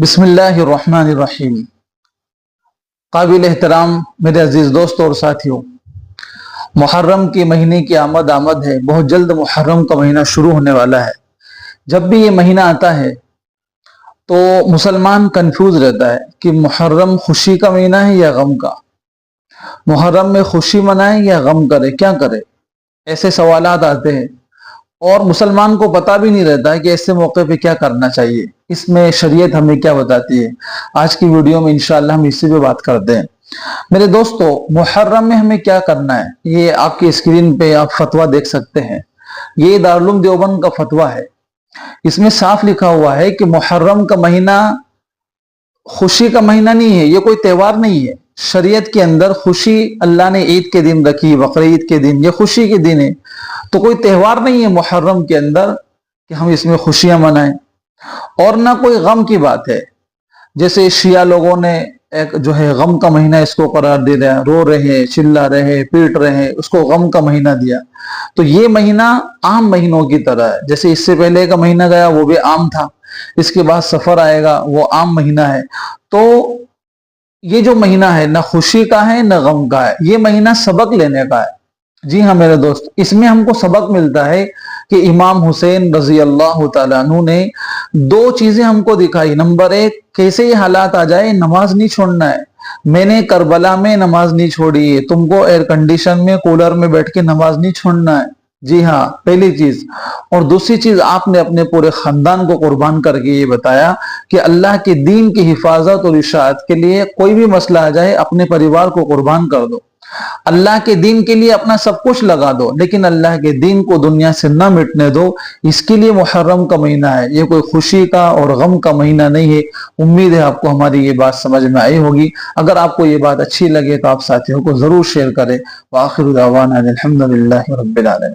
बिस्मिल्लाहिर्रहमानिर्रहीम। काबिल एहतराम मेरे अजीज दोस्तों और साथियों, मुहर्रम के महीने की आमद है। बहुत जल्द मुहर्रम का महीना शुरू होने वाला है। जब भी ये महीना आता है तो मुसलमान कंफ्यूज रहता है कि मुहर्रम खुशी का महीना है या गम का। मुहर्रम में खुशी मनाए या गम करे, क्या करे, ऐसे सवालात आते हैं और मुसलमान को पता भी नहीं रहता है कि ऐसे मौके पे क्या करना चाहिए। इसमें शरीयत हमें क्या बताती है, आज की वीडियो में इंशाअल्लाह हम इसी पे बात करते हैं। मेरे दोस्तों, मुहर्रम में हमें क्या करना है, ये आपकी स्क्रीन पे आप फतवा देख सकते हैं। ये दारुल उलूम देवबंद का फतवा है। इसमें साफ लिखा हुआ है कि मुहर्रम का महीना खुशी का महीना नहीं है, ये कोई त्योहार नहीं है। शरीयत के अंदर खुशी अल्लाह ने ईद के दिन रखी, बकरीद के दिन, ये खुशी के दिन है, तो कोई त्योहार नहीं है मुहर्रम के अंदर कि हम इसमें खुशियां मनाएं। और ना कोई गम की बात है, जैसे शिया लोगों ने एक जो है गम का महीना इसको करार दे दिया, रो रहे, चिल्ला रहे, पीट रहे, उसको गम का महीना दिया। तो ये महीना आम महीनों की तरह है। जैसे इससे पहले का महीना गया वो भी आम था, इसके बाद सफर आएगा वो आम महीना है। तो ये जो महीना है ना खुशी का है ना गम का है, ये महीना सबक लेने का है। जी हाँ मेरे दोस्त, इसमें हमको सबक मिलता है कि इमाम हुसैन रजी अल्लाह तआला अन्हु ने दो चीजें हमको दिखाई। नंबर एक, कैसे ये हालात आ जाए नमाज नहीं छोड़ना है। मैंने करबला में नमाज नहीं छोड़ी है, तुमको एयर कंडीशन में कूलर में बैठ के नमाज नहीं छोड़ना है। जी हाँ, पहली चीज। और दूसरी चीज, आपने अपने पूरे खानदान को कुर्बान करके ये बताया कि अल्लाह के दीन की हिफाजत और इशाअत के लिए कोई भी मसला आ जाए अपने परिवार को कुर्बान कर दो, अल्लाह के दीन के लिए अपना सब कुछ लगा दो, लेकिन अल्लाह के दीन को दुनिया से न मिटने दो। इसके लिए मुहर्रम का महीना है, ये कोई खुशी का और गम का महीना नहीं है। उम्मीद है आपको हमारी ये बात समझ में आई होगी। अगर आपको ये बात अच्छी लगे तो आप साथियों को जरूर शेयर करें। व आखिरु दावाना अनिल हम्दुलिल्लाहि रब्बिल आलमीन।